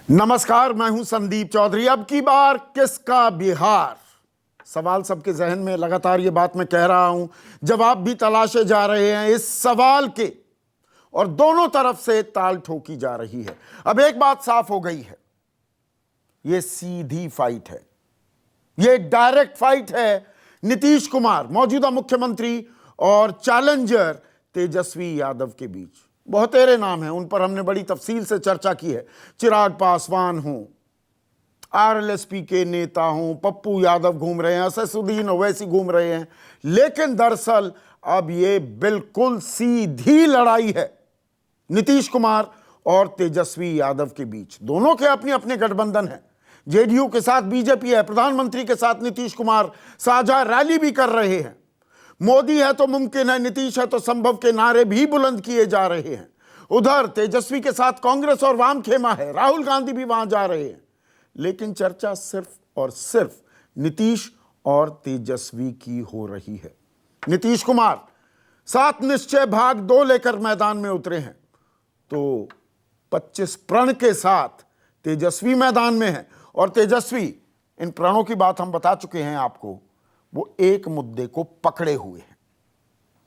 नमस्कार, मैं हूं संदीप चौधरी। अब की बार किसका बिहार, सवाल सबके जहन में। लगातार ये बात मैं कह रहा हूं, जवाब भी तलाशे जा रहे हैं इस सवाल के, और दोनों तरफ से ताल ठोकी जा रही है। अब एक बात साफ हो गई है, ये सीधी फाइट है, ये डायरेक्ट फाइट है नीतीश कुमार मौजूदा मुख्यमंत्री और चैलेंजर तेजस्वी यादव के बीच। बहुतेरे नाम हैं, उन पर हमने बड़ी तफसील से चर्चा की है। चिराग पासवान हों, आरएलएसपी के नेता हों, पप्पू यादव घूम रहे हैं, असदुद्दीन ओवैसी घूम रहे हैं, लेकिन दरअसल अब ये बिल्कुल सीधी लड़ाई है नीतीश कुमार और तेजस्वी यादव के बीच। दोनों के अपने अपने गठबंधन हैं। जेडीयू के साथ बीजेपी है, प्रधानमंत्री के साथ नीतीश कुमार साझा रैली भी कर रहे हैं। मोदी है तो मुमकिन है, नीतीश है तो संभव के नारे भी बुलंद किए जा रहे हैं। उधर तेजस्वी के साथ कांग्रेस और वाम खेमा है, राहुल गांधी भी वहां जा रहे हैं। लेकिन चर्चा सिर्फ और सिर्फ नीतीश और तेजस्वी की हो रही है। नीतीश कुमार 7 निश्चय भाग 2 लेकर मैदान में उतरे हैं, तो 25 प्रण के साथ तेजस्वी मैदान में है। और तेजस्वी, इन प्रणों की बात हम बता चुके हैं आपको, वो एक मुद्दे को पकड़े हुए हैं,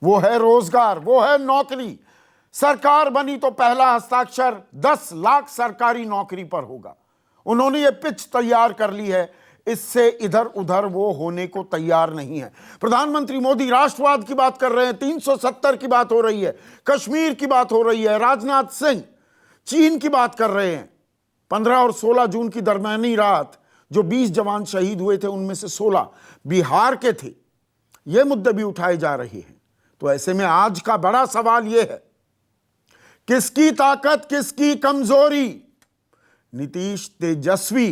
वो है रोजगार, वो है नौकरी। सरकार बनी तो पहला हस्ताक्षर 10 लाख सरकारी नौकरी पर होगा। उन्होंने ये पिच तैयार कर ली है, इससे इधर उधर वो होने को तैयार नहीं है। प्रधानमंत्री मोदी राष्ट्रवाद की बात कर रहे हैं, 370 की बात हो रही है, कश्मीर की बात हो रही है, राजनाथ सिंह चीन की बात कर रहे हैं। 15 और 16 जून की दरमियानी रात जो 20 जवान शहीद हुए थे, उनमें से 16 बिहार के थे। ये मुद्दे भी उठाए जा रहे हैं। तो ऐसे में आज का बड़ा सवाल यह है, किसकी ताकत, किसकी कमजोरी? नीतीश तेजस्वी,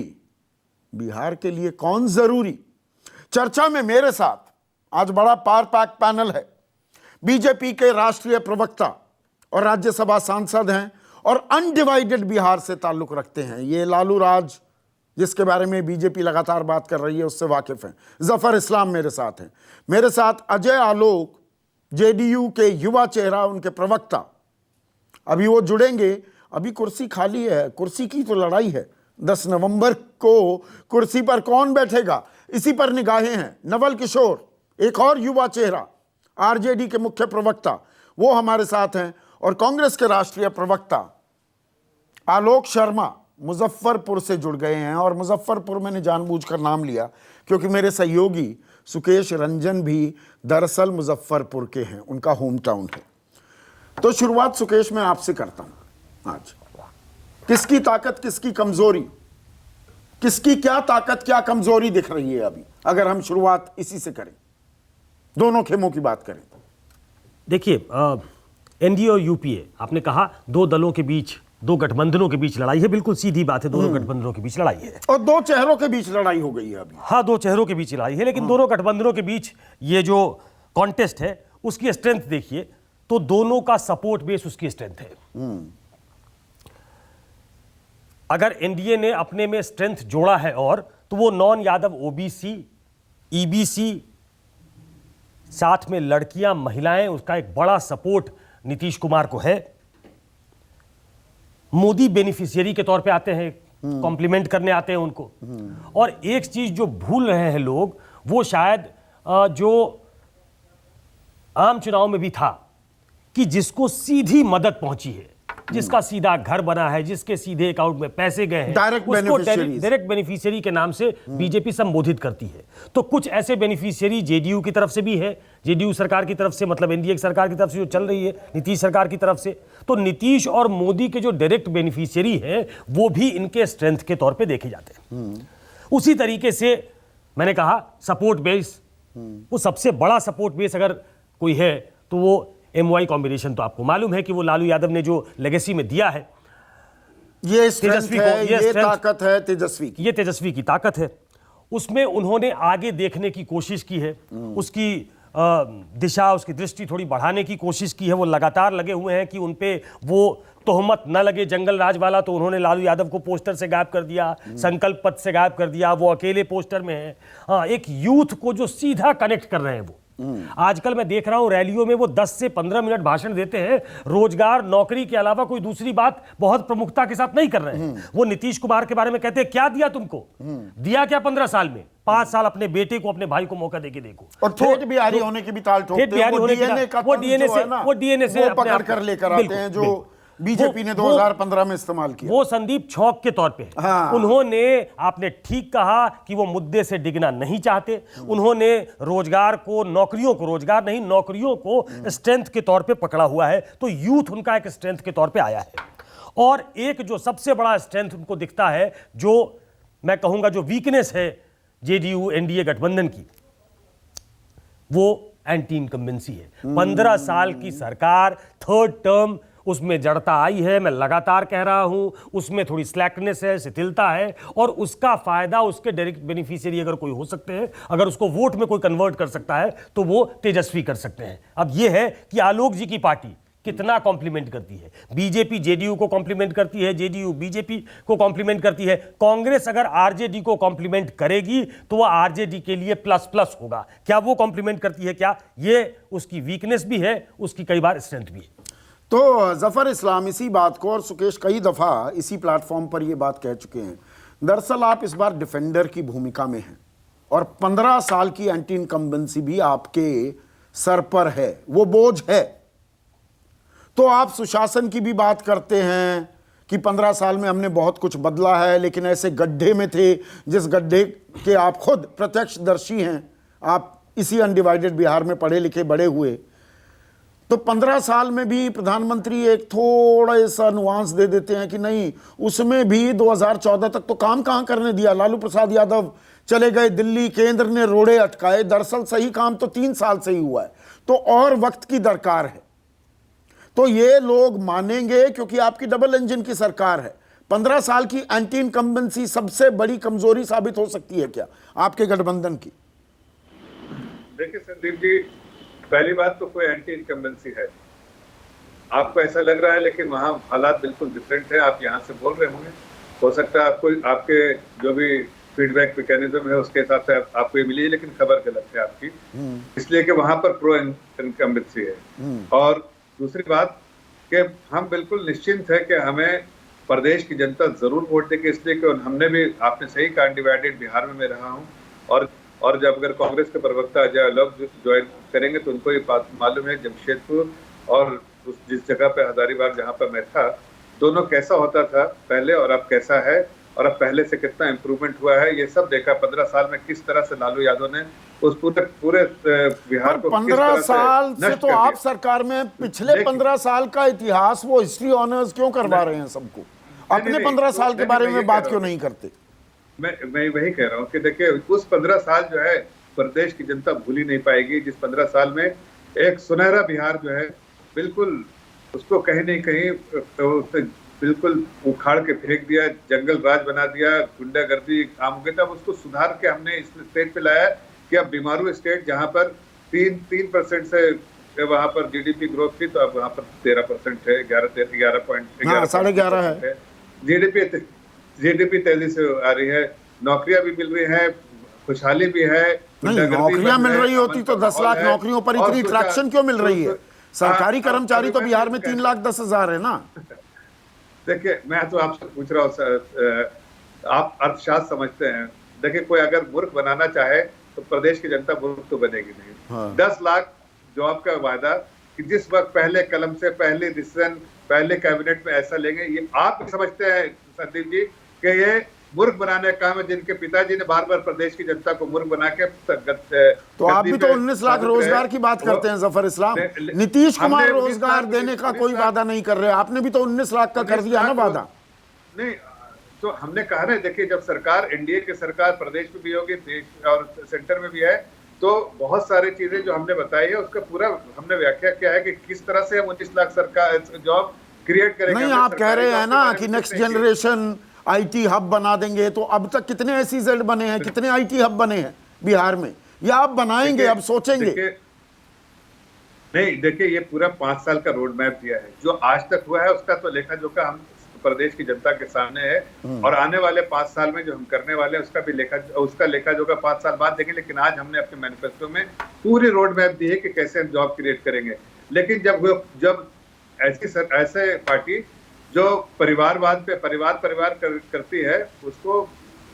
बिहार के लिए कौन जरूरी? चर्चा में मेरे साथ आज बड़ा पार पैक पैनल है। बीजेपी के राष्ट्रीय प्रवक्ता और राज्यसभा सांसद हैं और अनडिवाइडेड बिहार से ताल्लुक रखते हैं, ये लालू राज, जिसके बारे में बीजेपी लगातार बात कर रही है, उससे वाकिफ हैं। जफर इस्लाम मेरे साथ हैं। मेरे साथ अजय आलोक, जेडीयू के युवा चेहरा, उनके प्रवक्ता। अभी वो जुड़ेंगे, अभी कुर्सी खाली है, कुर्सी की तो लड़ाई है। 10 नवंबर को कुर्सी पर कौन बैठेगा, इसी पर निगाहें हैं। नवल किशोर, एक और युवा चेहरा, आरजेडी के मुख्य प्रवक्ता, वो हमारे साथ हैं। और कांग्रेस के राष्ट्रीय प्रवक्ता आलोक शर्मा मुजफ्फरपुर से जुड़ गए हैं। और मुजफ्फरपुर मैंने जानबूझकर नाम लिया क्योंकि मेरे सहयोगी सुकेश रंजन भी दरअसल मुजफ्फरपुर के हैं, उनका होम टाउन है। तो शुरुआत सुकेश मैं आपसे करता हूं। आज किसकी ताकत, किसकी कमजोरी, किसकी क्या ताकत, क्या कमजोरी दिख रही है अभी, अगर हम शुरुआत इसी से करें, दोनों खेमों की बात करें? देखिए, एनडीए और यूपीए, आपने कहा दो दलों के बीच, दो गठबंधनों के बीच लड़ाई है। बिल्कुल सीधी बात है, दोनों गठबंधनों के बीच लड़ाई है और दो चेहरों के बीच लड़ाई हो गई है अभी। हाँ, दो चेहरों के बीच लड़ाई है, लेकिन दोनों गठबंधनों के बीच ये जो कॉन्टेस्ट है, उसकी स्ट्रेंथ देखिए तो दोनों का सपोर्ट बेस उसकी स्ट्रेंथ है। अगर एनडीए ने अपने में स्ट्रेंथ जोड़ा है और, तो वो नॉन यादव ओबीसी, ईबीसी, साथ में लड़कियां, महिलाएं, उसका एक बड़ा सपोर्ट नीतीश कुमार को है। मोदी बेनिफिशियरी के तौर पे आते हैं, कॉम्प्लीमेंट करने आते हैं उनको। और एक चीज जो भूल रहे हैं लोग, वो शायद जो आम चुनाव में भी था, कि जिसको सीधी मदद पहुंची है, जिसका सीधा घर बना है, जिसके सीधे अकाउंट में पैसे गए हैं, उसको डायरेक्ट बेनिफिशियरी के नाम से बीजेपी संबोधित करती है। तो कुछ ऐसे बेनिफिशियरी जेडीयू की तरफ से भी है, जेडीयू सरकार की तरफ से, मतलब एनडीए की सरकार की तरफ से जो चल रही है, नीतीश सरकार की तरफ से। तो नीतीश और मोदी के जो डायरेक्ट बेनिफिशियरी है, वो भी इनके स्ट्रेंथ के तौर पर देखे जाते हैं। उसी तरीके से मैंने कहा सपोर्ट बेस, वो सबसे बड़ा सपोर्ट बेस अगर कोई है तो वो एमवाई कॉम्बिनेशन। तो आपको मालूम है कि वो लालू यादव ने जो लेगेसी में दिया है, ये तेजस्वी है, ये ताकत है तेजस्वी की, ये तेजस्वी की ताकत है। उसमें उन्होंने आगे देखने की कोशिश की है, उसकी दिशा, उसकी दृष्टि थोड़ी बढ़ाने की कोशिश की है। वो लगातार लगे हुए हैं कि उन पे वो तोहमत न लगे जंगल राज वाला। तो उन्होंने लालू यादव को पोस्टर से गायब कर दिया, संकल्प पथ से गायब कर दिया, वो अकेले पोस्टर में है। हाँ, एक यूथ को जो सीधा कनेक्ट कर रहे हैं वो, आजकल मैं देख रहा हूं रैलियों में वो 10 से 15 मिनट भाषण देते हैं, रोजगार नौकरी के अलावा कोई दूसरी बात बहुत प्रमुखता के साथ नहीं कर रहे हैं। वो नीतीश कुमार के बारे में कहते हैं क्या दिया तुमको, दिया क्या 15 साल में? 5 साल अपने बेटे को, अपने भाई को मौका देके देखो। और ठेठ बिहारी होने की भी ताल ठोकते हैं, वो डीएनए से पकड़ कर लेकर आते हैं जो बीजेपी ने 2015 में इस्तेमाल किया। वो संदीप छौक के तौर पे है। हाँ। उन्होंने, आपने ठीक कहा कि वो मुद्दे से डिगना नहीं चाहते। उन्होंने रोजगार को, नौकरियों को, रोजगार नहीं नौकरियों को स्ट्रेंथ के तौर पे पकड़ा हुआ है। तो यूथ उनका एक स्ट्रेंथ के तौर पे आया है। और एक जो सबसे बड़ा स्ट्रेंथ उनको दिखता है, जो मैं कहूंगा जो वीकनेस है जेडीयू एनडीए गठबंधन की, वो एंटी इनकम्बेंसी है। 15 साल की सरकार, थर्ड टर्म, उसमें जड़ता आई है, मैं लगातार कह रहा हूं। उसमें थोड़ी स्लैकनेस है, शिथिलता है, और उसका फायदा उसके डायरेक्ट बेनिफिशियरी अगर कोई हो सकते हैं, अगर उसको वोट में कोई कन्वर्ट कर सकता है तो वो तेजस्वी कर सकते हैं। अब यह है कि आलोक जी की पार्टी कितना कॉम्प्लीमेंट करती है। बीजेपी जेडीयू को कॉम्प्लीमेंट करती है, जेडीयू बीजेपी को कॉम्प्लीमेंट करती है। कांग्रेस अगर आरजेडी को कॉम्प्लीमेंट करेगी तो वह आरजेडी के लिए प्लस प्लस होगा। क्या वो कॉम्प्लीमेंट करती है? क्या ये उसकी वीकनेस भी है, उसकी कई बार स्ट्रेंथ भी है। तो जफर इस्लाम इसी बात को, और सुकेश कई दफ़ा इसी प्लेटफॉर्म पर ये बात कह चुके हैं, दरअसल आप इस बार डिफेंडर की भूमिका में हैं और 15 साल की एंटी इनकम्बेंसी भी आपके सर पर है, वो बोझ है। तो आप सुशासन की भी बात करते हैं कि 15 साल में हमने बहुत कुछ बदला है, लेकिन ऐसे गड्ढे में थे जिस गड्ढे के आप खुद प्रत्यक्षदर्शी हैं। आप इसी अनडिवाइडेड बिहार में पढ़े लिखे बड़े हुए, तो 15 साल में भी प्रधानमंत्री एक थोड़ा सा नुआंस दे देते हैं कि नहीं, उसमें भी 2014 तक तो काम कहाँ करने दिया। लालू प्रसाद यादव चले गए दिल्ली, केंद्र ने रोड़े अटकाए। दरअसल सही काम तो 3 साल से ही हुआ है, तो और वक्त की दरकार है। तो ये लोग मानेंगे क्योंकि आपकी डबल इंजन की सरकार है। 15 साल की एंटी इनकम्बेंसी सबसे बड़ी कमजोरी साबित हो सकती है क्या आपके गठबंधन की? देखिए संदीप जी, पहली बात तो कोई एंटी इनकम्बेंसी है, आपको ऐसा लग रहा है, लेकिन वहाँ हालात बिल्कुल डिफरेंट है। आप यहाँ से बोल रहे होंगे, हो सकता है आपको, आपके जो भी फीडबैक मैकेनिज्म है उसके हिसाब से आपको ये मिली है, लेकिन खबर गलत है आपकी, इसलिए कि वहाँ पर प्रो इनकम्बेंसी है। और दूसरी बात कि हम बिल्कुल निश्चिंत है कि हमें प्रदेश की जनता जरूर वोट देगी, इसलिए कि हमने भी, आपने सही कहा, डिवाइडेड बिहार में मैं रहा हूँ, और जब अगर कांग्रेस के प्रवक्ता अजय अलग ज्वाइन करेंगे तो उनको ये बात मालूम है, जमशेदपुर और जिस जगह पे हजारीबाग जहाँ पर मैं था, दोनों कैसा होता था पहले और अब कैसा है, और अब पहले से कितना इम्प्रूवमेंट हुआ है, ये सब देखा। 15 साल में किस तरह से लालू यादव ने उस पूरे बिहार को 15 साल से तो आप सरकार में, पिछले 15 साल का इतिहास, वो हिस्ट्री ऑनर्स क्यों करवा रहे हैं सबको? अपने 15 साल के बारे में बात क्यों नहीं करते? मैं वही कह रहा हूँ कि देखिए, उस 15 साल जो है प्रदेश की जनता भूल ही नहीं पाएगी, जिस 15 साल में एक सुनहरा बिहार जो है बिल्कुल उसको कहीं नहीं कहीं तो बिल्कुल उखाड़ के फेंक दिया, जंगल राज बना दिया, गुंडागर्दी आम हो गया। तब उसको सुधार के हमने इस स्टेट पे लाया कि अब बीमारू स्टेट जहाँ पर 3% से वहाँ पर जीडीपी ग्रोथ थी, तो अब वहाँ पर 13% है, 11.11 है। जीडीपी तेजी से आ रही है, नौकरियां भी मिल रही है, खुशहाली भी है। नौकरियां मिल रही होती तो 10 लाख नौकरियों पर इतनी ट्रैक्शन क्यों मिल रही है? सरकारी कर्मचारी तो बिहार में 3,10,000 है ना। देखिए, मैं तो आपसे पूछ रहा हूँ, आप अर्थशास्त्र समझते हैं। देखिए, कोई अगर मूर्ख बनाना चाहे तो प्रदेश की जनता मूर्ख तो बनेगी नहीं। 10 लाख जॉब का वादा कि जिस वक्त पहले कलम से पहले डिसीजन पहले कैबिनेट में ऐसा लेंगे, ये आप समझते हैं संदीप जी कि ये मूर्ख बनाने का काम है, जिनके पिताजी ने बार बार प्रदेश की जनता को मूर्ख बना के तो आप भी तो 19 लाख रोजगार की बात करते हैं जफर इस्लाम। नीतीश कुमार रोजगार देने का कोई वादा नहीं कर रहे, आपने भी तो 19 लाख का कर दिया ना वादा। नहीं, तो हमने कहा ना, देखिए, जब सरकार एनडीए की सरकार प्रदेश में भी होगी, देश और सेंटर में भी है, तो बहुत सारी चीजें जो हमने बताई है उसका पूरा हमने व्याख्या किया है कि किस तरह से हम 19 लाख सरकार जॉब क्रिएट करेंगे। नहीं, आप कह रहे हैं ना कि नेक्स्ट जनरेशन आईटी हब बना देंगे, तो अब तक कितने SEZ बने हैं, कितने आईटी हब बने हैं बिहार में, या आप बनाएंगे, अब सोचेंगे? नहीं, देखिए, ये पूरा 5 साल का रोड मैप दिया है, जो आज तक हुआ है उसका तो लेखा जोखा हम प्रदेश की जनता के सामने है। और आने वाले 5 साल में जो हम करने वाले हैं उसका लेखा जोखा 5 साल बाद देंगे। लेकिन आज हमने अपने मैनिफेस्टो में पूरी रोड मैप दी है कि कैसे हम जॉब क्रिएट करेंगे। लेकिन जब ऐसे पार्टी जो परिवारवाद पे परिवार करती है, उसको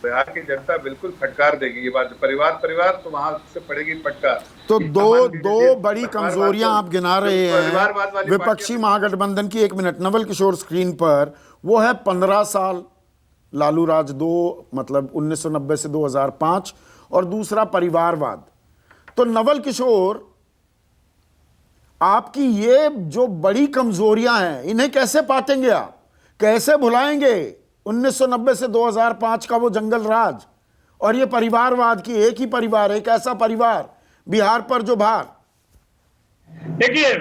बिहार की जनता बिल्कुल फटकार देगी। ये बात परिवार तो वहां से पड़ेगी फटकार। तो दो बड़ी कमजोरियां आप गिना रहे हैं विपक्षी महागठबंधन की। 1 मिनट, नवल किशोर स्क्रीन पर, वो है 15 साल लालू राज 2, मतलब 1990 से 2005, और दूसरा परिवारवाद। तो नवल किशोर, आपकी ये जो बड़ी कमजोरियां हैं, इन्हें कैसे पाटेंगे आप, कैसे भुलाएंगे 1990 से 2005 का वो जंगल राज और ये परिवारवाद की एक ही परिवार, एक ऐसा परिवार बिहार पर जो भार। देखिए,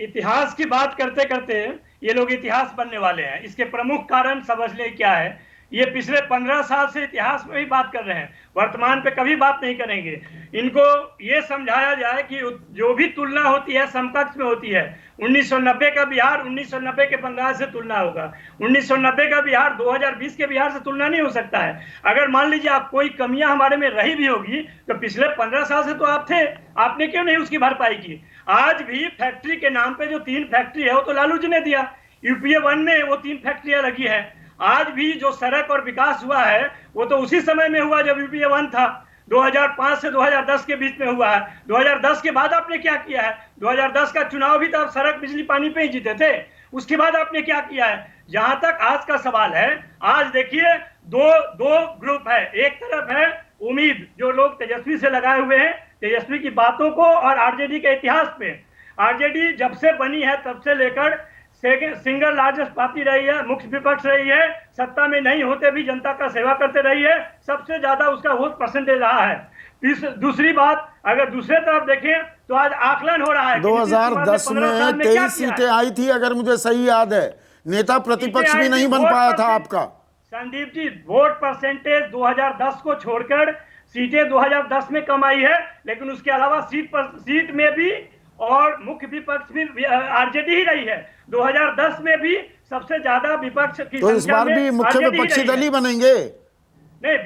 इतिहास की बात करते करते ये लोग इतिहास बनने वाले हैं। इसके प्रमुख कारण समझ ले क्या है। ये पिछले 15 साल से इतिहास में ही बात कर रहे हैं, वर्तमान पे कभी बात नहीं करेंगे। इनको ये समझाया जाए कि जो भी तुलना होती है समकक्ष में होती है। 1990 का बिहार 1990 के बंगाल से तुलना होगा, 1990 का बिहार 2020 के बिहार से तुलना नहीं हो सकता है। अगर मान लीजिए आप कोई कमियां हमारे में रही भी होगी तो पिछले 15 साल से तो आप थे, आपने क्यों नहीं उसकी भरपाई की। आज भी फैक्ट्री के नाम पे जो 3 फैक्ट्री है वो तो लालू जी ने दिया, यूपीए 1 में वो 3 फैक्ट्रियां लगी है। आज भी जो सड़क और विकास हुआ है वो तो उसी समय में हुआ जब यूपीए 1 था, 2005 से 2010 के बीच में हुआ है। 2010 के बाद आपने क्या किया है? 2010 का चुनाव भी तो आप सड़क बिजली पानी पे ही जीते थे। उसके बाद आपने क्या किया है? जहां तक आज का सवाल है, आज देखिए दो ग्रुप है। एक तरफ है उम्मीद, जो लोग तेजस्वी से लगाए हुए हैं, तेजस्वी की बातों को और आरजेडी के इतिहास पे। आरजेडी जब से बनी है तब से लेकर सिंगल लार्जेस्ट पार्टी रही है, मुख्य विपक्ष रही है, सत्ता में नहीं होते भी जनता का सेवा करते रही है, सबसे ज्यादा उसका वोट परसेंटेज रहा है। दूसरी बात, अगर दूसरे तरफ देखें तो आज आकलन हो रहा है 2010 में 23 सीटें आई थी, अगर मुझे सही याद है। नेता प्रतिपक्ष भी नहीं बन पाया था आपका। संदीप जी, वोट परसेंटेज 2010 को छोड़कर सीटें 2010 में कम आई है, लेकिन उसके अलावा सीट में भी और मुख्य विपक्ष भी आरजेडी ही रही है। 2010 में भी सबसे ज्यादा विपक्ष की तो इस बार भी मुख्य विपक्षी दल ही बनेंगे। नहीं,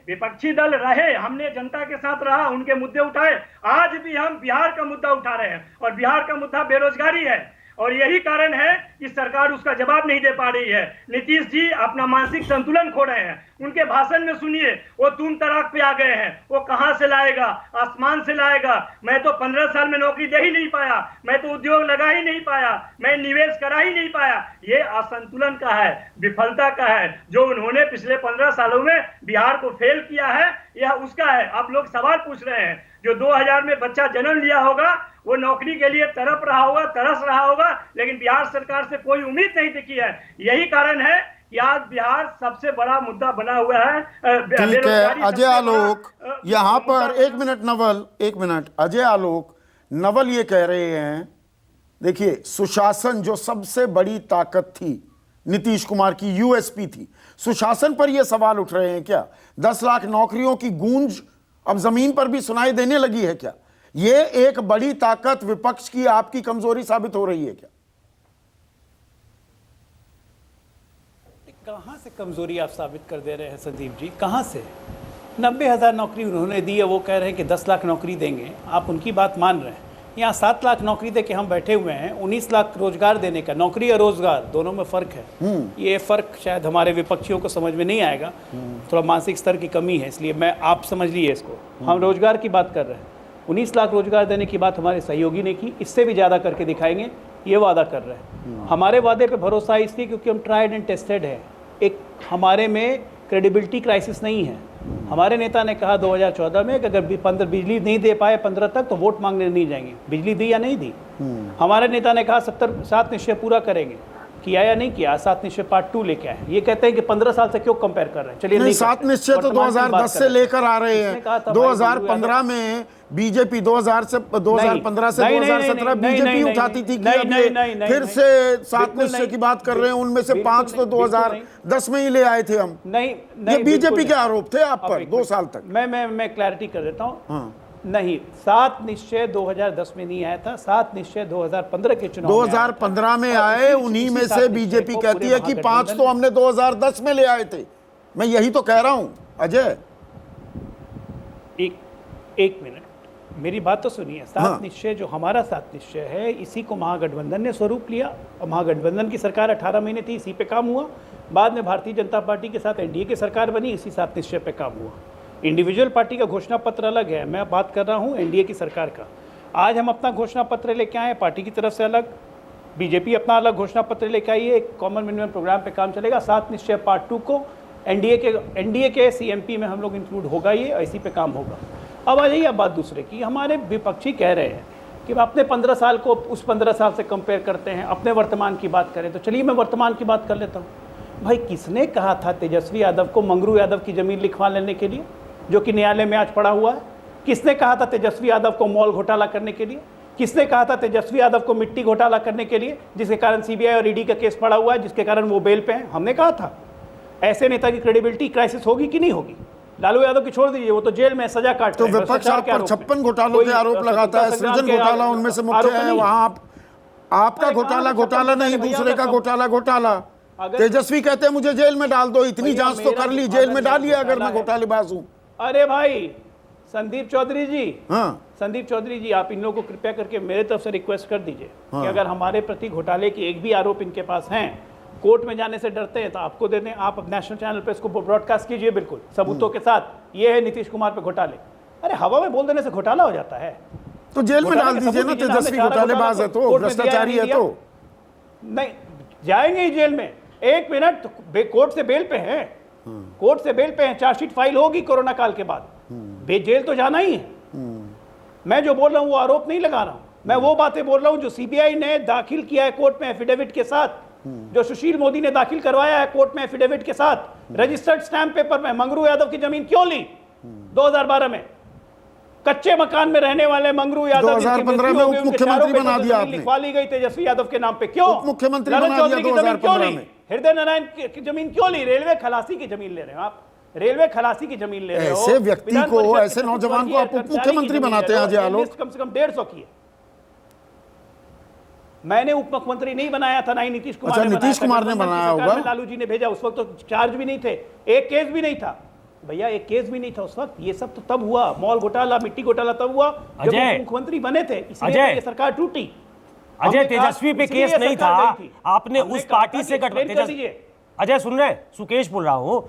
विपक्षी दल रहे, हमने जनता के साथ रहा, उनके मुद्दे उठाए। आज भी हम बिहार का मुद्दा उठा रहे हैं और बिहार का मुद्दा बेरोजगारी है और यही कारण है कि सरकार उसका जवाब नहीं दे पा रही है। नीतीश जी अपना मानसिक संतुलन खो रहे हैं। उनके भाषण में सुनिए, वो तुम तराक पे आ गए हैं, वो कहां से लाएगा, आसमान से लाएगा। मैं तो 15 साल में नौकरी दे ही नहीं पाया, मैं तो उद्योग लगा ही नहीं पाया, मैं निवेश करा ही नहीं पाया। ये असंतुलन का है, विफलता का है, जो उन्होंने पिछले 15 सालों में बिहार को फेल किया है, यह उसका है। आप लोग सवाल पूछ रहे हैं, जो 2000 में बच्चा जन्म लिया होगा वो नौकरी के लिए तरस रहा होगा, लेकिन बिहार सरकार से कोई उम्मीद नहीं दिखी है। यही कारण है कि आज बिहार सबसे बड़ा मुद्दा बना हुआ है। ठीक है अजय आलोक, यहाँ पर 1 मिनट नवल, 1 मिनट अजय आलोक, नवल ये कह रहे हैं, देखिए सुशासन जो सबसे बड़ी ताकत थी नीतीश कुमार की, यूएसपी थी, सुशासन पर ये सवाल उठ रहे हैं क्या? 10 लाख नौकरियों की गूंज अब जमीन पर भी सुनाई देने लगी है क्या? ये एक बड़ी ताकत विपक्ष की आपकी कमजोरी साबित हो रही है क्या? कहां से कमजोरी आप साबित कर दे रहे हैं संदीप जी? कहां से? 90,000 नौकरी उन्होंने दी है, वो कह रहे हैं कि 10 लाख नौकरी देंगे। आप उनकी बात मान रहे हैं। यहाँ 7 लाख नौकरी दे के हम बैठे हुए हैं, 19 लाख रोजगार देने का। नौकरी और रोजगार दोनों में फ़र्क है। ये फ़र्क शायद हमारे विपक्षियों को समझ में नहीं आएगा, थोड़ा मानसिक स्तर की कमी है, इसलिए मैं आप समझ लीजिए इसको। हम रोजगार की बात कर रहे हैं, 19 लाख रोजगार देने की बात हमारे सहयोगी ने की, इससे भी ज़्यादा करके दिखाएंगे, ये वादा कर रहे हैं। हमारे वादे पे भरोसा इसलिए क्योंकि हम ट्राइड एंड टेस्टेड है। एक हमारे में क्रेडिबिलिटी क्राइसिस नहीं है। हमारे नेता ने कहा 2014 में कि अगर बिजली नहीं दे पाए 15 तक तो वोट मांगने नहीं जाएंगे। बिजली दी या नहीं दी? हमारे नेता ने कहा 7 निश्चय पूरा करेंगे, किया या नहीं किया? 7 निश्चय पार्ट 2 लेके आए। ये कहते हैं कि 15 साल से क्यों कंपेयर कर रहे हैं? चलिए नहीं, 7 निश्चय तो 2010 से लेकर आ रहे हैं। 2015 में बीजेपी 2015 से 2017 बीजेपी उठाती थी कि फिर से 7 निश्चय की बात कर रहे हैं, उनमें से 5 तो 2010 में ही ले आए थे हम। नहीं, ये बीजेपी के आरोप थे आप पर 2 साल तक। मैं क्लैरिटी कर देता हूँ। नहीं, 7 निश्चय 2010 में नहीं आया था, 7 निश्चय 2015 के चुनाव 2015 में आए, उन्हीं में से बीजेपी कहती है कि 5 तो हमने 2010 में ले आए थे। मैं यही तो कह रहा हूं अजय। एक मिनट, मेरी बात तो सुनिए। 7 निश्चय जो हमारा 7 निश्चय है, इसी को महागठबंधन ने स्वरूप लिया और महागठबंधन की सरकार 18 महीने थी, इसी पे काम हुआ। बाद में भारतीय जनता पार्टी के साथ एनडीए की सरकार बनी, इसी 7 निश्चय पे काम हुआ। इंडिविजुअल पार्टी का घोषणा पत्र अलग है, मैं बात कर रहा हूँ एनडीए की सरकार का। आज हम अपना घोषणा पत्र लेके आए पार्टी की तरफ से अलग, बीजेपी अपना अलग घोषणा पत्र लेके आई है, एक कॉमन मिनिमम प्रोग्राम पे काम चलेगा। 7 निश्चय पार्ट 2 को एनडीए के सीएमपी में हम लोग इंक्लूड होगा, ये इसी पे काम होगा। अब आ जाइए अब बात दूसरे की। हमारे विपक्षी कह रहे हैं कि अपने 15 साल को उस 15 साल से कंपेयर करते हैं, अपने वर्तमान की बात करें, तो चलिए मैं वर्तमान की बात कर लेता हूँ। भाई किसने कहा था तेजस्वी यादव को मंगरू यादव की ज़मीन लिखवा लेने के लिए, जो कि न्यायालय में आज पड़ा हुआ है? किसने कहा था तेजस्वी यादव को मॉल घोटाला करने के लिए? किसने कहा था तेजस्वी यादव को मिट्टी घोटाला करने के लिए, जिसके कारण सीबीआई और ईडी का केस पड़ा हुआ है, जिसके कारण वो बेल पे हैं? हमने कहा था। ऐसे नेता की क्रेडिबिलिटी क्राइसिस होगी कि नहीं होगी? लालू यादव की छोड़ दीजिए, वो तो जेल में सजा काट तो विपक्ष आप पर 56 घोटालों के आरोप लगाता है, सृजन घोटाला उनमें से मुख्य है। वहां आपका घोटाला नहीं, दूसरे का घोटाला। तेजस्वी कहते हैं मुझे जेल में डाल दो, इतनी जांच तो कर ली, जेल में डालिए अगर मैं घोटालेबाज हूं। अरे भाई संदीप चौधरी जी, संदीप चौधरी जी, आप इन लोगों को कृपया करके मेरे तरफ से रिक्वेस्ट कर दीजिए कि अगर हमारे प्रति घोटाले के एक भी आरोप इनके पास हैं, कोर्ट में जाने से डरते हैं, तो आपको दे दें, आप नेशनल चैनल पे इसको ब्रॉडकास्ट कीजिए बिल्कुल सबूतों के साथ। ये है नीतीश कुमार पे घोटाले। अरे हवा में बोल देने से घोटाला हो जाता है? तो जेल में डाल दीजिए ना, तेजस्वी घोटालेबाज है तो, भ्रष्टाचारी है तो। नहीं जाएंगे ही जेल में। एक मिनट, कोर्ट से बेल पे हैं, कोर्ट से बेल पे हैं, चार्जशीट फाइल होगी कोरोना काल के बाद, जेल तो जाना ही है। मैं जो बोल रहा हूं वो आरोप नहीं लगा रहा हूं, मैं वो बातें बोल रहा हूं जो सीबीआई ने दाखिल किया है कोर्ट में एफिडेविट के साथ, जो सुशील मोदी ने दाखिल करवाया है कोर्ट में एफिडेविट के साथ, रजिस्टर्ड स्टैंप पेपर में। मंगरू यादव की जमीन क्यों ली 2012 में? कच्चे मकान में रहने वाले मंगरू यादव 2015 में उप मुख्यमंत्री बना दिया आपने, लिखवा ली गई तेजस्वी यादव के नाम पे। क्यों उप मुख्यमंत्री बना दिया 2015 में? हृदय नारायण की जमीन क्यों ली? रेलवे खलासी की जमीन ले रहे हो आप, रेलवे खलासी की जमीन ले रहे हो। ऐसे व्यक्ति को, ऐसे नौजवान को आप उप मुख्यमंत्री बनाते हैं अजय आलोक? कम से कम 150 की है। मैंने उप मुख्यमंत्री नहीं बनाया था, ना ही नीतीश कुमार ने बनाया। नीतीश कुमार ने बनाया होगा, लालू जी ने भेजा। उस वक्त तो चार्ज भी नहीं थे, एक केस भी नहीं था भैया, एक केस भी नहीं था उस वक्त। ये सब तो तब हुआ, मॉल घोटाला, मिट्टी घोटाला तब हुआ जब मुख्यमंत्री बने थे, इसलिए ये सरकार टूटी। अजय, तेजस्वी पे केस नहीं था, आपने उस पार्टी से अजय सुन रहे, सुकेश बोल रहा हूं।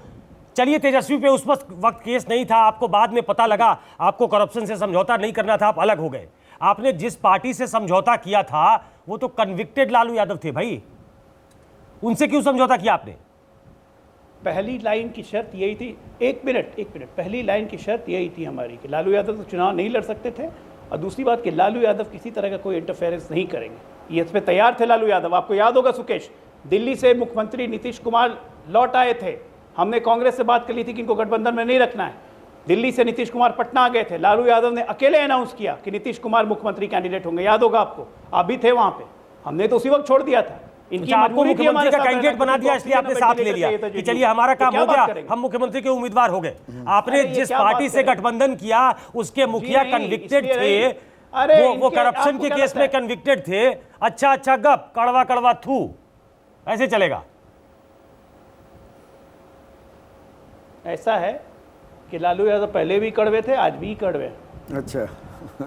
चलिए, तेजस्वी पे उस वक्त केस नहीं था, आपको बाद में पता लगा आपको करप्शन से समझौता नहीं करना था, आप अलग हो गए। आपने जिस पार्टी से समझौता किया था वो तो कन्विक्टेड लालू यादव थे भाई, उनसे क्यों समझौता किया आपने? पहली लाइन की शर्त यही थी, एक मिनट, पहली लाइन की शर्त यही थी हमारी कि लालू यादव तो चुनाव नहीं लड़ सकते थे, और दूसरी बात कि लालू यादव किसी तरह का कोई इंटरफेरेंस नहीं करेंगे। ये इस पे तैयार थे लालू यादव। आपको याद होगा सुकेश, दिल्ली से मुख्यमंत्री नीतीश कुमार लौट आए थे, हमने कांग्रेस से बात कर ली थी कि इनको गठबंधन में नहीं रखना है। दिल्ली से नीतीश कुमार पटना आ गए थे, लालू यादव ने अकेले अनाउंस किया कि नीतीश कुमार मुख्यमंत्री कैंडिडेट होंगे, याद होगा आपको, आप भी थे वहां पे। हमने तो उसी वक्त छोड़ दिया था। इनकी आपको मुख्यमंत्री का कैंडिडेट बना दिया, इसलिए आपने साथ ले लिया कि चलिए हमारा काम हो गया, हम मुख्यमंत्री के उम्मीदवार हो गए। आपने जिस पार्टी से गठबंधन किया उसके मुखिया कन्विक्टेड थे, वो करप्शन के केस में कन्विक्टेड थे। अच्छा गप, कड़वा कड़वा थू, ऐसे चलेगा? ऐसा है कि लालू यादव पहले भी कड़वे थे, आज भी कड़वे। अच्छा,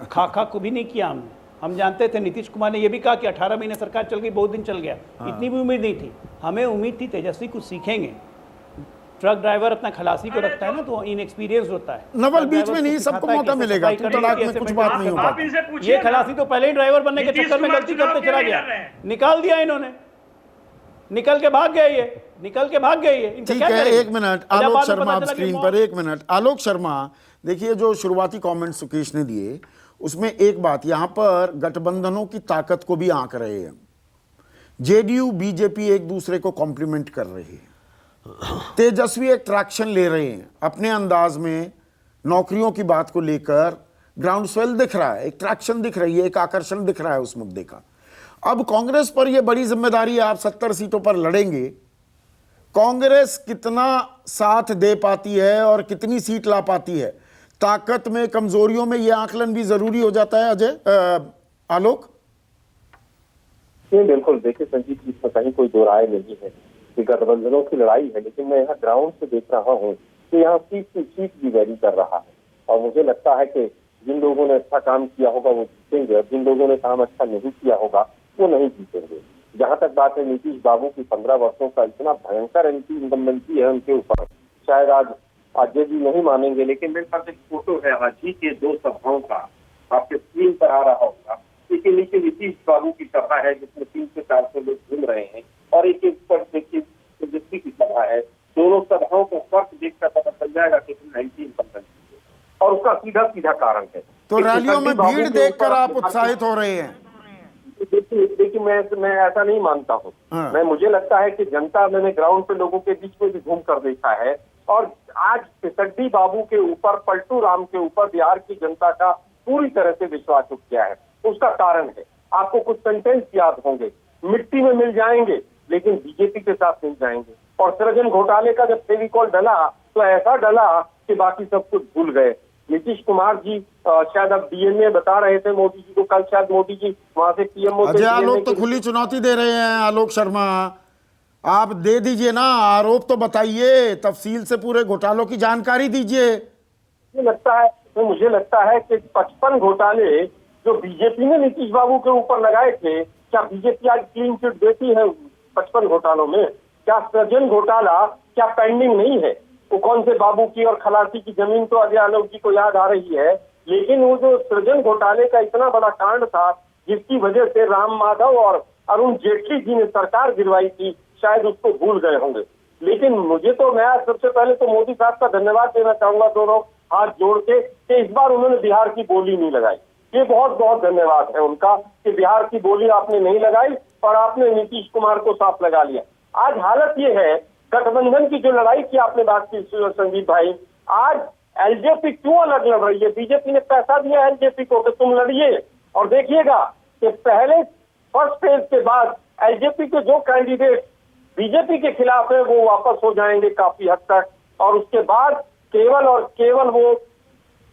खा को भी नहीं किया हमने। हम जानते थे, नीतीश कुमार ने यह भी कहा कि 18 महीने सरकार चल गई, बहुत दिन चल गया। इतनी भी उम्मीद नहीं थी हमें, उम्मीद थी तेजस्वी कुछ सीखेंगे। ट्रक ड्राइवर अपना खलासी को रखता है ना, तो इनएक्सपीरियंस होता है। नवल बीच में नहीं, सबको मौका मिलेगा, तू तलाक में कुछ बात नहीं होगा। ये खलासी तो पहले ही ड्राइवर बनने के चक्कर में गलती करते चला गया, निकाल दिया इन्होंने, निकल के भाग गए ये, ठीक है, एक मिनट आलोक शर्मा आप स्क्रीन पर, एक मिनट आलोक शर्मा। देखिए, जो शुरुआती कमेंट सुकेश ने दिए उसमें एक बात, यहां पर गठबंधनों की ताकत को भी आंक रहे हैं। जेडीयू बीजेपी एक दूसरे को कॉम्प्लीमेंट कर रही है, तेजस्वी एक ट्रैक्शन ले रहे हैं अपने अंदाज में, नौकरियों की बात को लेकर ग्राउंड स्वेल दिख रहा है, एक ट्रैक्शन दिख रही है, एक आकर्षण दिख रहा है उस मुद्दे का। अब कांग्रेस पर यह बड़ी जिम्मेदारी है, आप 70 सीटों पर लड़ेंगे, कांग्रेस कितना साथ दे पाती है और कितनी सीट ला पाती है। ताकत में, कमजोरियों में ये आकलन भी जरूरी हो जाता है अजय, आलोक? नहीं, बिल्कुल। देखिए संजीव जी, इसमें कहीं कोई दो राय नहीं है कि गठबंधनों की लड़ाई है, लेकिन मैं यहाँ ग्राउंड से देख रहा हूँ कि यहाँ सीट टू सीट भी वैरी कर रहा है। और मुझे लगता है कि जिन लोगों ने अच्छा काम किया होगा वो जीतेंगे, और जिन लोगों ने काम अच्छा नहीं किया होगा वो नहीं जीतेंगे। जहाँ तक बात है नीतीश बाबू की 15 वर्षों का इतना भयंकर एंटी इनकम्बेंसी है उनके ऊपर, शायद आज अजय जी नहीं मानेंगे, लेकिन मेरे पास एक फोटो है आज ही के 2 सभाओं का, आपके स्क्रीन पर आ रहा होगा। इसके नीचे नीतीश बाबू की सभा है जिसमें 300 से 400 लोग घूम रहे हैं, और एक पर देखिए तेजस्वी की सभा है। दोनों सभाओं को फर्क देखकर पता चल जाएगा कि एंटी इनकम्बेंसी है, और उसका सीधा सीधा कारण है। तो रैलियों में भीड़ देखकर आप उत्साहित हो रहे हैं? देखिए मैं ऐसा नहीं मानता हूँ। मुझे लगता है कि जनता, मैंने ग्राउंड पे लोगों के बीच में भी घूम कर देखा है, और आज सिसड्डी बाबू के ऊपर, पलटू राम के ऊपर बिहार की जनता का पूरी तरह से विश्वास उठ गया है। उसका कारण है, आपको कुछ सेंटेंस याद होंगे, मिट्टी में मिल जाएंगे लेकिन बीजेपी के साथ मिल जाएंगे। और सृजन घोटाले का जब फेविकॉल डला तो ऐसा डला कि बाकी सब कुछ भूल गए। नीतीश कुमार जी शायद अब डीएनए बता रहे थे मोदी जी को, कल शायद मोदी जी वहां से पीएमओ। अजय, आलोक तो खुली चुनौती दे रहे हैं। आलोक शर्मा, आप दे दीजिए ना, आरोप तो बताइए, तफसील से पूरे घोटालों की जानकारी दीजिए। मुझे लगता है कि 55 घोटाले जो बीजेपी ने नीतीश बाबू के ऊपर लगाए थे, क्या बीजेपी आज क्लीन चिट देती है 55 घोटालों में? क्या सृजन घोटाला क्या पेंडिंग नहीं है? वो कौन से बाबू की और खलासी की जमीन तो अजय आलोक जी को याद आ रही है, लेकिन वो जो सृजन घोटाले का इतना बड़ा कांड था जिसकी वजह से राम माधव और अरुण जेटली जी ने सरकार गिरवाई थी, शायद उसको भूल गए होंगे। लेकिन मुझे तो, मैं सबसे पहले तो मोदी साहब का धन्यवाद देना चाहूंगा, दोनों हाथ जोड़ के, कि इस बार उन्होंने बिहार की बोली नहीं लगाई। ये बहुत बहुत धन्यवाद है उनका कि बिहार की बोली आपने नहीं लगाई और आपने नीतीश कुमार को साफ लगा लिया। आज हालत ये है, गठबंधन की जो लड़ाई की आपने बात की संजीव भाई, आज एलजेपी क्यों अलग लड़ रही है? बीजेपी ने पैसा दिया एलजेपी को कि तुम लड़िए, और देखिएगा कि पहले फर्स्ट फेज के बाद एलजेपी के जो कैंडिडेट बीजेपी के खिलाफ है वो वापस हो जाएंगे काफी हद तक, और उसके बाद केवल और केवल वो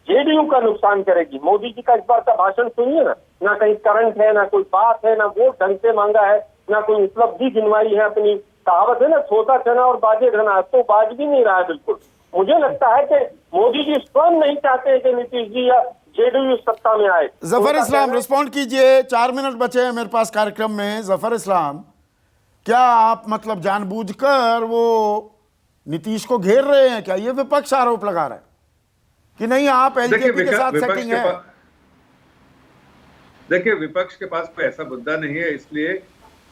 जेडीयू का नुकसान करेगी। मोदी जी का इस बार का भाषण सुनिए ना कहीं करंट है, ना कोई बात है, ना वोट ढंग से मांगा है, ना कोई उपलब्धि गिनवाई है। अपनी कहावत है ना, सोता चना और बाजे घना, तो बाज भी नहीं रहा है बिल्कुल। मुझे लगता है कि मोदी जी स्वयं नहीं चाहते कि नीतीश जी या जेडीयू सत्ता में आए। जफर इस्लाम, रिस्पॉन्ड कीजिए, 4 मिनट बचे हैं मेरे पास कार्यक्रम में। जफर इस्लाम, क्या आप मतलब जानबूझकर वो नीतीश को घेर रहे हैं? क्या ये विपक्ष आरोप लगा रहा है कि नहीं आप एलजेपी के साथ सेटिंग है? देखिए, विपक्ष के पास कोई ऐसा मुद्दा नहीं है, इसलिए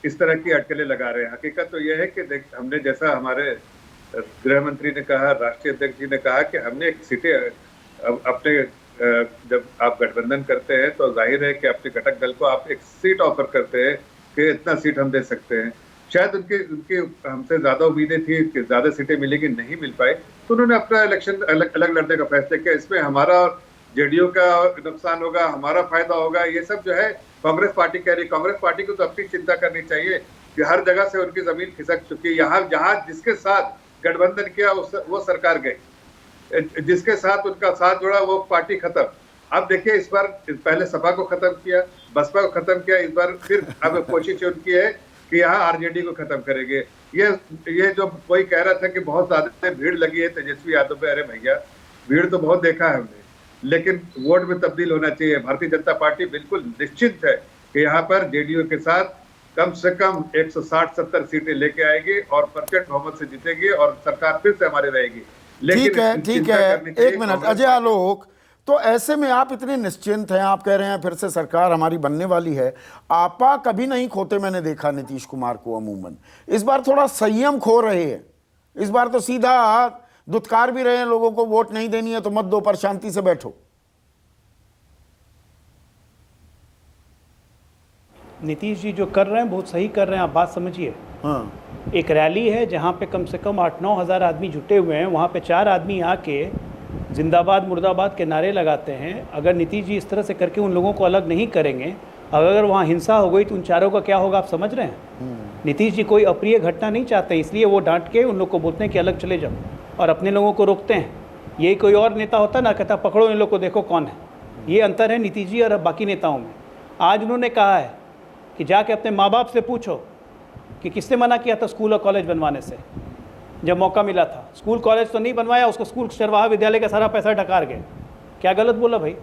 इस तरह की अटकलें लगा रहे हैं। हकीकत तो यह है कि हमने, जैसा हमारे गृह मंत्री ने कहा, राष्ट्रीय अध्यक्ष जी ने कहा कि हमने एक सीटें अपने, जब आप गठबंधन करते हैं तो जाहिर है कि अपने घटक दल को आप एक सीट ऑफर करते हैं कि इतना सीट हम दे सकते हैं। शायद उनकी हमसे ज्यादा उम्मीदें थी कि ज्यादा सीटें मिलेगी, नहीं मिल पाई, तो उन्होंने अपना इलेक्शन अलग लड़ने का फैसला किया। इसमें हमारा और जेडीयू का नुकसान होगा, हमारा फायदा होगा, ये सब जो है कांग्रेस पार्टी कह रही। कांग्रेस पार्टी को तो अपनी चिंता करनी चाहिए कि हर जगह से उनकी जमीन खिसक चुकी है। यहाँ जहाँ जिसके साथ गठबंधन किया वो सरकार गई, जिसके साथ उनका साथ जुड़ा वो पार्टी खत्म। अब देखिए, इस बार पहले सपा को खत्म किया, बसपा को खत्म किया, इस बार फिर अब कोशिश उनकी है कि यहाँ आरजेडी को खत्म करेंगे। ये जो कोई कह रहा था कि बहुत ज्यादा भीड़ लगी है तेजस्वी यादव पे, अरे भैया, भीड़ तो बहुत देखा है हमने, लेकिन वोट में तब्दील होना चाहिए। भारतीय जनता पार्टी बिल्कुल निश्चित है कि यहाँ पर जेडीयू के साथ कम से कम 160-70 सीटें लेके आएगी और प्रचंड बहुमत से जीतेगी और सरकार फिर से हमारी रहेगी। लेकिन ठीक है, एक मिनट अजय आलोक, तो ऐसे में आप इतने निश्चिंत हैं, आप कह रहे हैं फिर से सरकार हमारी बनने वाली है। आपा कभी नहीं खोते, मैंने देखा नीतीश कुमार को अमूमन। इस बार थोड़ा संयम खो रहे हैं। इस बार तो सीधा दुत्कार भी रहे हैं लोगों को, वोट नहीं देनी है तो मत दो, पर शांति से बैठो। नीतीश जी जो कर रहे हैं बहुत सही कर रहे हैं, आप बात समझिए। हाँ, एक रैली है जहाँ पे कम से कम 8-9 हज़ार आदमी जुटे हुए हैं, वहाँ पे 4 आदमी आके जिंदाबाद मुर्दाबाद के नारे लगाते हैं। अगर नीतीश जी इस तरह से करके उन लोगों को अलग नहीं करेंगे, अगर वहाँ हिंसा हो गई तो उन चारों का क्या होगा, आप समझ रहे हैं? नीतीश जी कोई अप्रिय घटना नहीं चाहते, इसलिए वो डांट के उन लोग को बोलते हैं कि अलग चले जाओ और अपने लोगों को रोकते हैं। ये कोई और नेता होता ना, कहता पकड़ो इन लोग को, देखो कौन है। ये अंतर है नीतीश जी और बाकी नेताओं में। आज उन्होंने कहा है कि जाके अपने माँ बाप से पूछो कि किसने मना किया था स्कूल और कॉलेज बनवाने से जब मौका मिला था। स्कूल कॉलेज तो नहीं बनवाया, उसको स्कूल चरवाहा विद्यालय का सारा पैसा डकार गए। क्या गलत बोला भाई?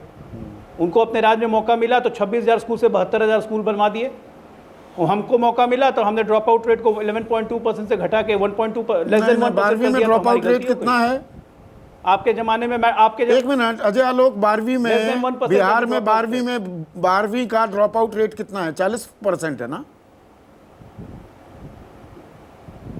उनको अपने राज्य में मौका मिला तो 26,000 स्कूल से 72,000 स्कूल बनवा दिए। और हमको मौका मिला तो हमने ड्रॉप आउट रेट को 11.2% से घटा के 1.2 लेस देन 1% 12वीं में ड्रॉप आउट रेट कितना है आपके जमाने में? आपके एक मिनट अजय आलोक, 12वीं में बिहार में 12वीं का ड्रॉप आउट रेट कितना है? 40% है ना?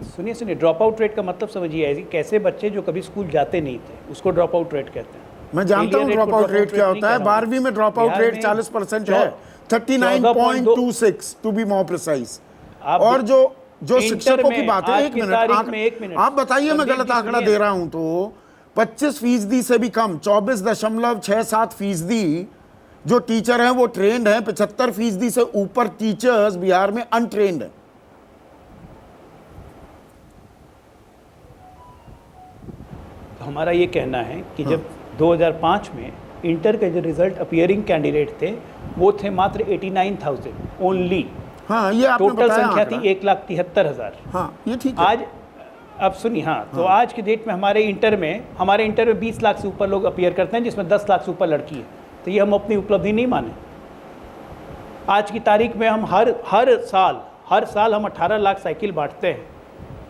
सुनिए, ड्रॉप आउट रेट का मतलब समझिए, कैसे बच्चे जो कभी स्कूल जाते नहीं थे उसको ड्रॉप आउट रेट कहते हैं। मैं जानता हूं ड्रॉप आउट रेट क्या होता है। 12वीं में ड्रॉप आउट रेट 40% है, 39.26 टू बी मोर प्रिसाइज। और जो शिक्षकों की बात है, एक मिनट आप बताइए, मैं गलत आंकड़ा दे रहा हूं तो 25% से भी कम, 24.67% जो टीचर हैं वो ट्रेंड हैं, 75% से ऊपर टीचर्स बिहार में अनट्रेंड हैं। हमारा ये कहना है कि जब 2005 में इंटर के जो रिजल्ट अपीयरिंग कैंडिडेट थे वो थे मात्र 89,000 ओनली। हाँ, ये आपने टोटल संख्या थी 1,73,000। हाँ, ये ठीक है। आज अब सुनिए, तो आज के डेट में हमारे इंटर में 20 लाख से ऊपर लोग अपीयर करते हैं, जिसमें 10 लाख से ऊपर लड़की है। तो ये हम अपनी उपलब्धि नहीं माने। आज की तारीख में हम हर साल हम 18 लाख साइकिल बांटते हैं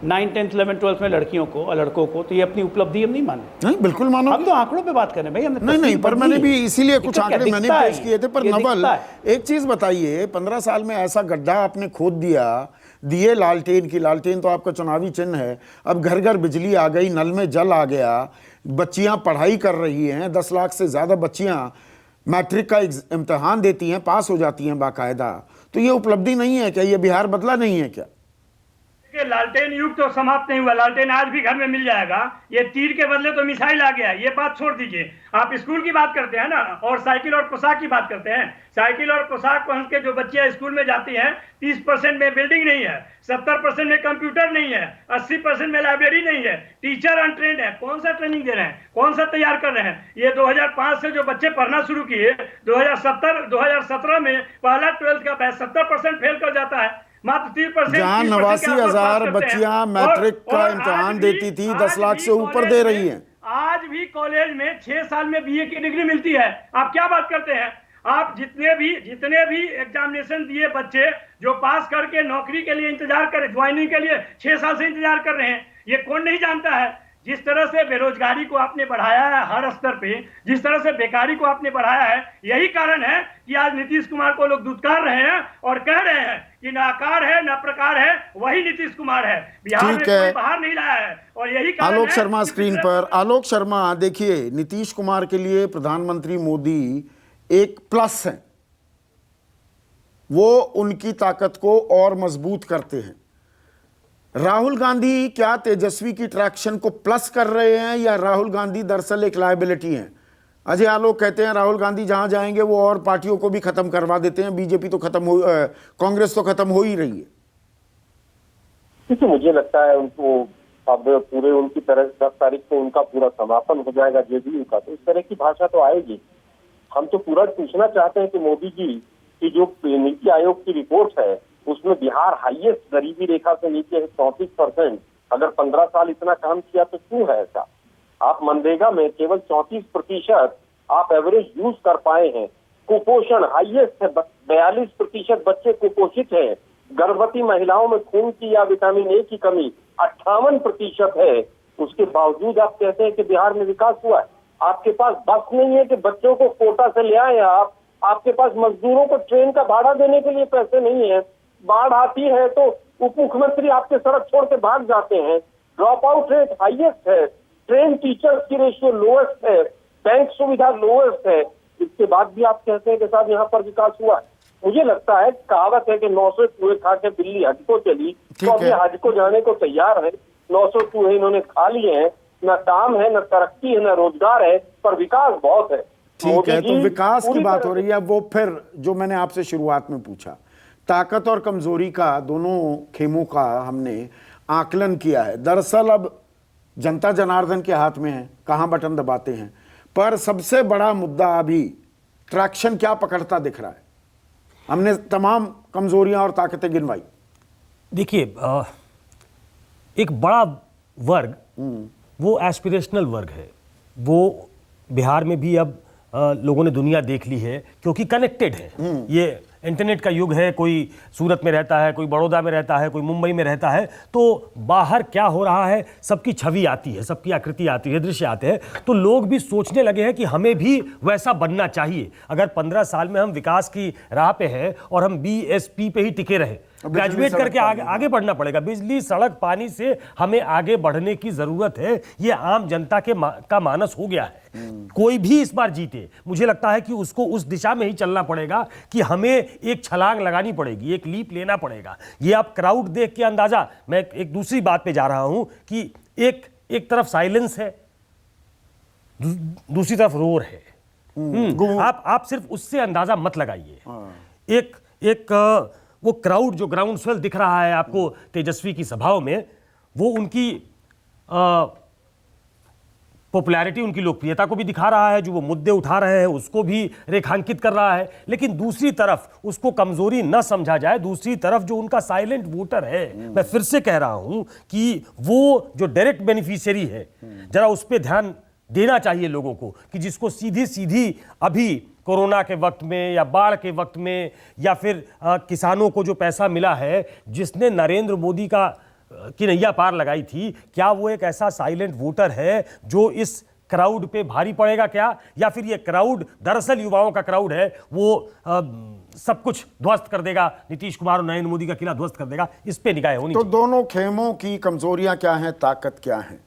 9, 10, 11, 12 में लड़कियों को और लड़कों को। तो ये अपनी उपलब्धि हम नहीं माने। नहीं, बिल्कुल मानो। हम तो आंकड़ों पे बात कर रहे हैं भाई। हमने नहीं, पर मैंने भी इसीलिए कुछ आंकड़े मैंने पेश किए थे। पर नवल, एक चीज बताइए, 15 साल में ऐसा गड्ढा आपने खोद दिए लालटेन की। लालटेन तो आपका चुनावी चिन्ह है। अब घर घर बिजली आ गई, नल में जल आ गया, बच्चियां पढ़ाई कर रही हैं, 10 लाख से ज्यादा बच्चियां मैट्रिक का इम्तिहान देती हैं, पास हो जाती हैं बाकायदा। तो ये उपलब्धि नहीं है क्या? ये बिहार बदला नहीं है क्या? लालटेन युग तो समाप्त नहीं हुआ। लालटेन आज भी घर में मिल जाएगा। ये तीर के बदले तो मिसाइल आ गया। ये बात छोड़ दीजिए। आप स्कूल की बात करते हैं ना, और साइकिल और पोशाक की बात करते हैं। साइकिल और पोशाक पहन के जो बच्चियां स्कूल में जाती हैं, 30% में बिल्डिंग नहीं है, 70% में कंप्यूटर नहीं है, 80% में लाइब्रेरी नहीं है, टीचर अनट्रेंड है। कौन सा ट्रेनिंग दे रहे हैं? कौन सा तैयार कर रहे हैं? ये 2005 से जो बच्चे पढ़ना शुरू किए, 2017 में पहला 12th का बैच 70% फेल कर जाता है। मात्र 30%। जहां 89,000 बच्चियां मैट्रिक का इम्तिहान देती थी, 10 लाख से ऊपर दे रही हैं। आज भी कॉलेज में 6 साल में BA की डिग्री मिलती है। आप क्या बात करते हैं? आप जितने भी एग्जामिनेशन दिए बच्चे जो पास करके नौकरी के लिए इंतजार कर, ज्वाइनिंग के लिए 6 साल से इंतजार कर रहे हैं, ये कौन नहीं जानता है? जिस तरह से बेरोजगारी को आपने बढ़ाया है हर स्तर पे, जिस तरह से बेकारी को आपने बढ़ाया है, यही कारण है कि आज नीतीश कुमार को लोग दुत्कार रहे हैं और कह रहे हैं कि ना आकार है ना प्रकार है, वही नीतीश कुमार है। बिहार में कोई बाहर नहीं लाया है। और यही कारण आलोक शर्मा स्क्रीन पर। आलोक शर्मा, देखिए, नीतीश कुमार के लिए प्रधानमंत्री मोदी एक प्लस है। वो उनकी ताकत को और मजबूत करते हैं। राहुल गांधी क्या तेजस्वी की ट्रैक्शन को प्लस कर रहे हैं, या राहुल गांधी दरअसल एक लायबिलिटी हैं? अजय आलोक कहते हैं राहुल गांधी जहां जाएंगे वो और पार्टियों को भी खत्म करवा देते हैं। बीजेपी तो खत्म हो, कांग्रेस तो खत्म हो ही रही है। क्योंकि मुझे लगता है उनको अब पूरे उनकी तरह 10 तारीख को उनका पूरा समापन हो जाएगा JDU का, तो इस तरह की भाषा तो आएगी। हम तो पूरा पूछना चाहते हैं कि मोदी जी की जो नीति आयोग की रिपोर्ट है उसमें बिहार हाईएस्ट गरीबी रेखा से नीचे है 34%। अगर 15 साल इतना काम किया तो क्यों है ऐसा? आप मनरेगा में केवल 34% आप एवरेज यूज कर पाए हैं। कुपोषण हाईएस्ट है, 42% बच्चे कुपोषित हैं। गर्भवती महिलाओं में खून की या विटामिन ए की कमी 58% है। उसके बावजूद आप कहते हैं कि बिहार में विकास हुआ है। आपके पास बस नहीं है कि बच्चों को कोटा से ले आए आप। आपके पास मजदूरों को ट्रेन का भाड़ा देने के लिए पैसे नहीं है। बाढ़ आती है तो उप मुख्यमंत्री आपके सड़क छोड़ के भाग जाते हैं। ड्रॉप आउट रेट हाईएस्ट है, ट्रेन टीचर्स की रेशियो लोएस्ट है, बैंक सुविधा लोएस्ट है। इसके बाद भी आप कहते हैं कि साहब यहाँ पर विकास हुआ है। मुझे लगता है कहावत है कि 900 चूहे खा के बिल्ली हज को चली, तो अभी हज को जाने को तैयार है। 900 चूहे इन्होंने खा लिए हैं। न काम है, न तरक्की है, न रोजगार है, पर विकास बहुत है। ठीक है, तो विकास की बात हो रही है। वो फिर जो मैंने आपसे शुरुआत में पूछा, ताकत और कमजोरी का, दोनों खेमों का हमने आकलन किया है। दरअसल अब जनता जनार्दन के हाथ में है, कहाँ बटन दबाते हैं। पर सबसे बड़ा मुद्दा अभी ट्रैक्शन क्या पकड़ता दिख रहा है? हमने तमाम कमजोरियां और ताकतें गिनवाई। देखिए, एक बड़ा वर्ग वो एस्पिरेशनल वर्ग है, वो बिहार में भी अब लोगों ने दुनिया देख ली है क्योंकि कनेक्टेड है। ये इंटरनेट का युग है, कोई सूरत में रहता है, कोई बड़ौदा में रहता है, कोई मुंबई में रहता है, तो बाहर क्या हो रहा है सबकी छवि आती है, सबकी आकृति आती है, दृश्य आते हैं। तो लोग भी सोचने लगे हैं कि हमें भी वैसा बनना चाहिए। अगर 15 साल में हम विकास की राह पे हैं और हम BSP पे ही टिके रहे, ग्रेजुएट करके आगे बढ़ना पड़ेगा। बिजली, सड़क, पानी से हमें आगे बढ़ने की जरूरत है। ये आम जनता का मानस हो गया है। कोई भी इस बार जीते, मुझे लगता है कि उसको उस दिशा में ही चलना पड़ेगा कि हमें एक छलांग लगानी पड़ेगी, एक लीप लेना पड़ेगा। ये आप क्राउड देख के अंदाजा, मैं एक दूसरी बात पे जा रहा हूं कि एक तरफ साइलेंस है, दूसरी तरफ रोर है। आप सिर्फ उससे अंदाजा मत लगाइए। एक वो क्राउड जो ग्राउंड स्वेल दिख रहा है आपको तेजस्वी की सभाओं में, वो उनकी पॉपुलैरिटी, उनकी लोकप्रियता को भी दिखा रहा है। जो वो मुद्दे उठा रहे हैं उसको भी रेखांकित कर रहा है। लेकिन दूसरी तरफ उसको कमजोरी न समझा जाए। दूसरी तरफ जो उनका साइलेंट वोटर है, मैं फिर से कह रहा हूं कि वो जो डायरेक्ट बेनिफिशियरी है, जरा उस पर ध्यान देना चाहिए लोगों को कि जिसको सीधी सीधी अभी कोरोना के वक्त में या बाढ़ के वक्त में या फिर किसानों को जो पैसा मिला है, जिसने नरेंद्र मोदी की नैया पार लगाई थी, क्या वो एक ऐसा साइलेंट वोटर है जो इस क्राउड पे भारी पड़ेगा क्या? या फिर ये क्राउड दरअसल युवाओं का क्राउड है, वो सब कुछ ध्वस्त कर देगा, नीतीश कुमार और नरेंद्र मोदी का किला ध्वस्त कर देगा? इस पे निगाह होनी तो चाहिए। दोनों खेमों की कमजोरियां क्या हैं, ताकत क्या है?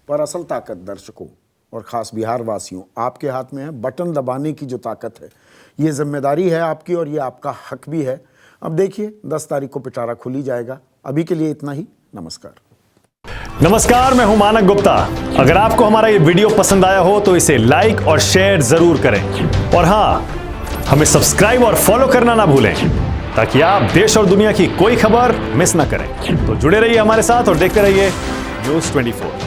पर असल ताकत दर्शकों और खास बिहार वासियों आपके हाथ में है। बटन दबाने की जो ताकत है, ये जिम्मेदारी है आपकी और ये आपका हक भी है। अब देखिए 10 तारीख को पिटारा खुली जाएगा। अभी के लिए इतना ही। नमस्कार, मैं हूं मानक गुप्ता। अगर आपको हमारा ये वीडियो पसंद आया हो तो इसे लाइक और शेयर जरूर करें, और हां, हमें सब्सक्राइब और फॉलो करना ना भूलें ताकि आप देश और दुनिया की कोई खबर मिस ना करें। तो जुड़े रहिए हमारे साथ और देखते रहिए News 24।